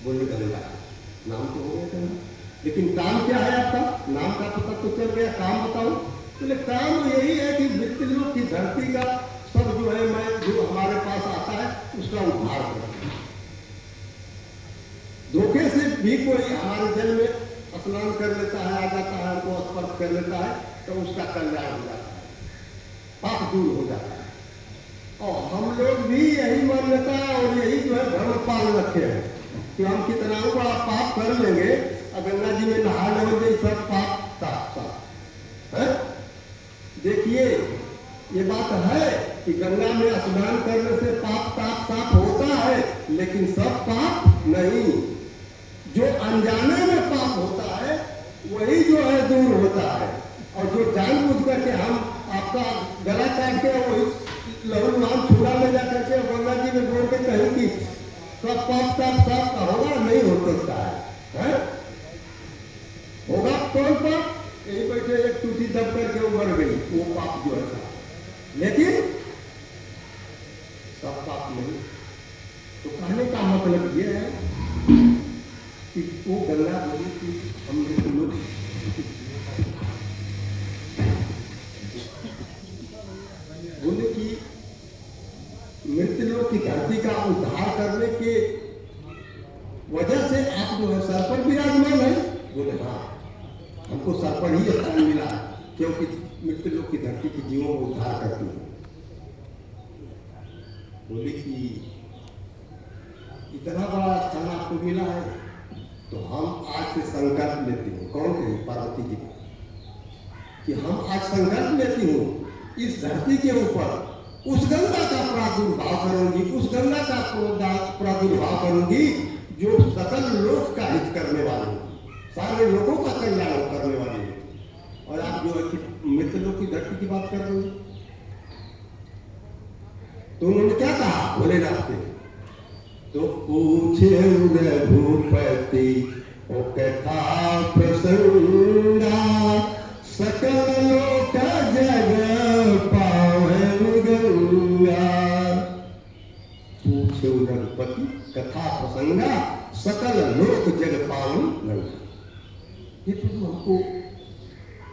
बोले गंगा, नाम तो हो गया गंगा, लेकिन काम क्या है आपका? नाम का पता तो चल गया, काम बताओ। बोले काम यही है कि मृत्युलोक की धरती का सब जो है मैं जो हमारे पास आता है उसका उद्धार करता हूं। धोखे से भी कोई हमारे जल में स्नान कर लेता है, आ जाता है, हमको स्पर्श कर लेता है तो उसका कल्याण हो जाता है, पाप दूर हो जाता है। और हम लोग भी यही मान्यता और यही जो है धर्म पाल रखे हैं कि हम कितना बड़ा पाप कर लेंगे, गंगा जी में नहा लेंगे, सब पाप साफ है। देखिए ये बात है कि गंगा में स्नान करने से पाप ताप साफ होता है, लेकिन सब पाप नहीं। जो अनजाने में पाप होता है वही जो है दूर होता है, और जो जानबूझ करके हम आपका गला काट के वही लहू नाम छुड़ा ले जा करके गंगा जी में बोल के कहीं की सब पाप ताप साफ होगा, नहीं हो सकता है? होगा कौन पाप? यही बैठे एक टूटी दब करके उभर गई, वो पाप जो है, लेकिन सब पाप नहीं। तो कहने का मतलब ये है कि वो गंगा बोली कि हमने लोग बोले कि मृत्युलोक की धरती का उद्धार करने के वजह से आप जो है सर पर विराजमान है। बोले हाँ, हमको सर पर ही स्थान मिला क्योंकि मृत्युलोक की धरती के जीवों को उद्धार करती है। बोले कि इतना बड़ा स्थान आपको मिला है तो हम आज से संकल्प लेते हैं। कौन कहे? पार्वती जी कि हम आज संकल्प लेती हूँ इस धरती के ऊपर उस गंगा का प्रादुर्भाव करूंगी, उस गंगा का प्रादुर्भाव करूंगी जो सकल लोक का हित करने वाली होगी, सारे लोगों का कल्याण करने वाली होगी। और आप जो है मृत्युलोक की धरती की बात कर रहे हो, तो उन्होंने क्या कहा भोलेनाथ से? तो पूछे भूपति ओ कथा प्रसंगा, सकल लोक जग पावन गंगा। पूछे रघुपति कथा प्रसंगा, सकल लोक जग पावन गंगा। ये तो हमको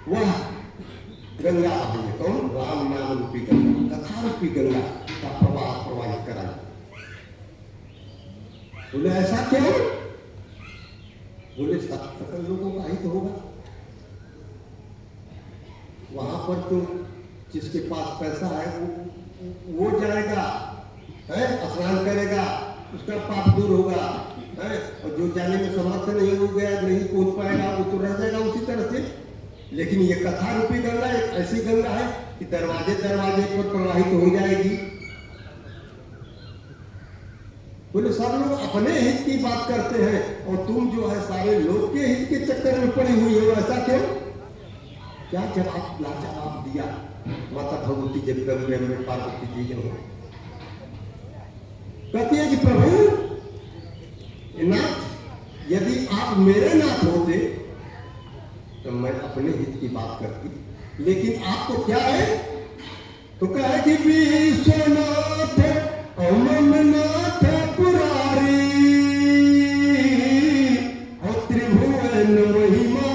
वह गंगा है, कौन? राम नाम रूपी गंगा, कथा रूपी गंगा का प्रवाह प्रवाहित करा। बोले ऐसा क्यों? बोले सकल लोगों का हित होगा। वहां पर तो जिसके पास पैसा है वो जाएगा, स्नान करेगा, उसका पाप दूर होगा, और जो जाने में समर्थ नहीं हो गया, नहीं पहुंच पाएगा, वो तो रह जाएगा उसी तरह से। लेकिन ये कथा रूपी गंगा एक ऐसी गंगा है कि दरवाजे दरवाजे पर प्रवाहित हो जाएगी। बोले सब लोग अपने हित की बात करते हैं और तुम जो है सारे लोग के हित के चक्कर में पड़ी हुई हो, ऐसा क्यों? क्या जवाब लाजवाब दिया माता भगवती जगदम्बे में पार्वती जी ने। कहती है कि प्रभु नाथ, यदि आप मेरे नाथ होते तो मैं अपने हित की बात करती, लेकिन आप तो क्या है? तो कहे कि विश्वनाथ अमरनाथ पुरारी और त्रिभुवन महिमा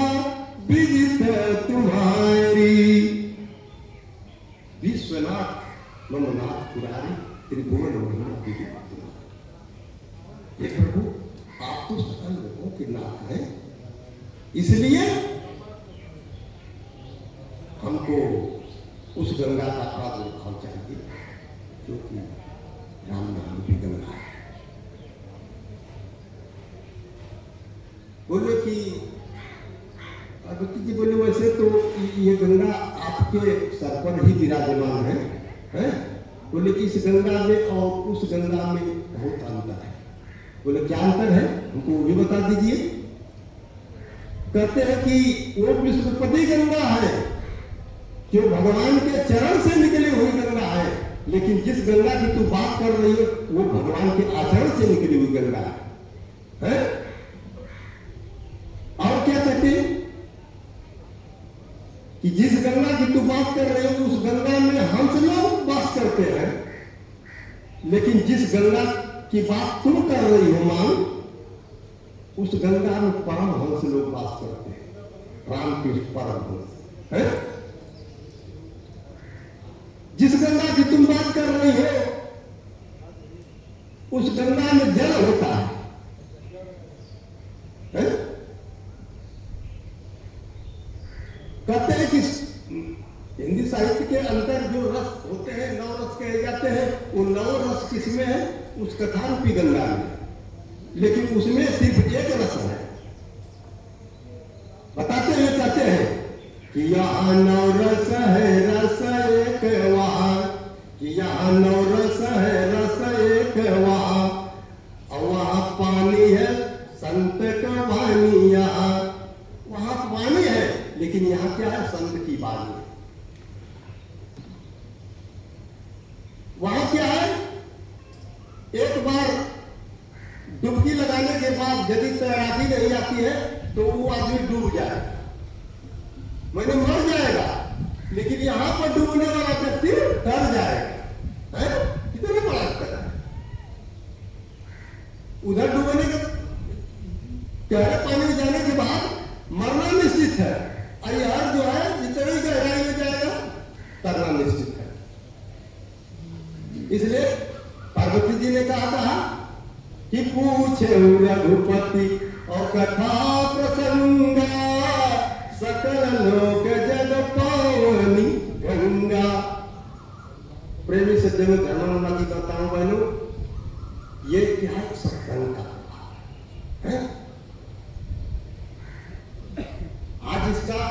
विदित तुम्हारी। विश्वनाथ ममनाथ पुरारी त्रिभुवन महिमा विदित तुम्हारी। ये प्रभु आप तो सकल लोगों के नाथ हैं, इसलिए हमको उस गंगा का प्रादुर्भाव चाहिए जो कि राम नाम की गंगा है। बोले कि पार्वती जी बोले वैसे तो ये गंगा आपके सर पर ही विराजमान है? बोले कि इस गंगा में और उस गंगा में बहुत अंतर है। बोले क्या अंतर है, हमको वो भी बता दीजिए। कहते हैं कि वो विष्णुपति गंगा है जो भगवान के चरण से निकली हुई गंगा है, लेकिन जिस गंगा की तू बात कर रही है वो भगवान के आचरण से निकली हुई गंगा है? और क्या कहते हैं कि जिस गंगा की तू बात कर रही हो उस गंगा में हंस लोग वास करते हैं, लेकिन जिस गंगा की बात तुम कर रही हो मान, उस गंगा में परमहंस लोग वास करते हैं, रामकृष्ण परमहंस है। जिस गंगा की तुम बात कर रही हो उस गंगा में जल होता है? कहते हैं कि हिंदी साहित्य के अंदर जो रस होते हैं, नौ रस कहे जाते हैं, वो नौ रस किसमें है? उस कथारूपी गंगा में। लेकिन उसमें सिर्फ एक रस है। बताते हैं, कहते हैं कि यहाँ नौ रस है, रस एक वहां, कि यहाँ नौ रस है, रस एक वहां, और वहां पानी है संत का वाणी। यहाँ वहां पानी है, लेकिन यहाँ क्या है? संत की वाणी। वहां क्या है? एक बार डुबकी लगाने के बाद यदि तैराकी नहीं आती है तो वो आदमी डूब जाए, मैंने मर जाएगा। लेकिन यहां पर डूबने वाला व्यक्ति डर जाएगा। कितना बड़ा अंतर है। उधर डूबने के गहरे पानी में जाने के बाद मरना निश्चित है, और यहां जो है जितनी गहराई में जाएगा तरना निश्चित है। इसलिए पार्वती जी ने कहा कि पूछे रघुपति और कथा प्रसंगा, सकल लोक जग पावनी गंगा। प्रेमी सज्जनों, धर्मानुमा की कथाओं बहनों, ये क्या है? सत्संग का है। आज इसका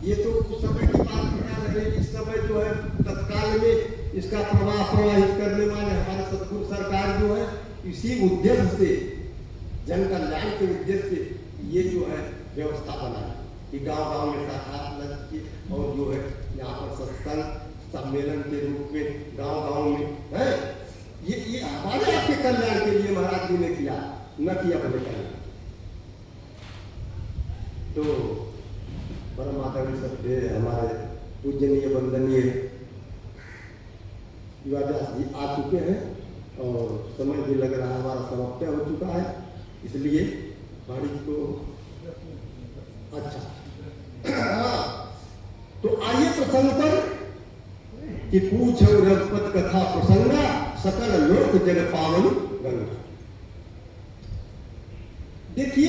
ये तो उस समय की बात बता रहे हैं। इस समय जो है तत्काल में इसका प्रवाह प्रवाहित करने वाले हमारे सतगुरु सरकार जो है इसी उद्देश्य से, जन कल्याण के उद्देश्य से ये जो है व्यवस्था बनाई कि गांव-गांव में शाखा लगी और जो है यहाँ पर सत्संग सम्मेलन के रूप में गांव-गांव में है। ये हमारे आपके कल्याण के लिए महाराज जी ने किया, न कि अपने कल्याण। तो परम आदरणीय सत्य हमारे पूजनीय वंदनीय व्यास जी आ चुके हैं और समय भी लग रहा है हमारा समाप्त हो चुका है, इसलिए वाणी को अच्छा तो आइए प्रसंग पर कि पूछो रघुपत कथा प्रसंगा, सकल लोक जग पावन गंगा। देखिए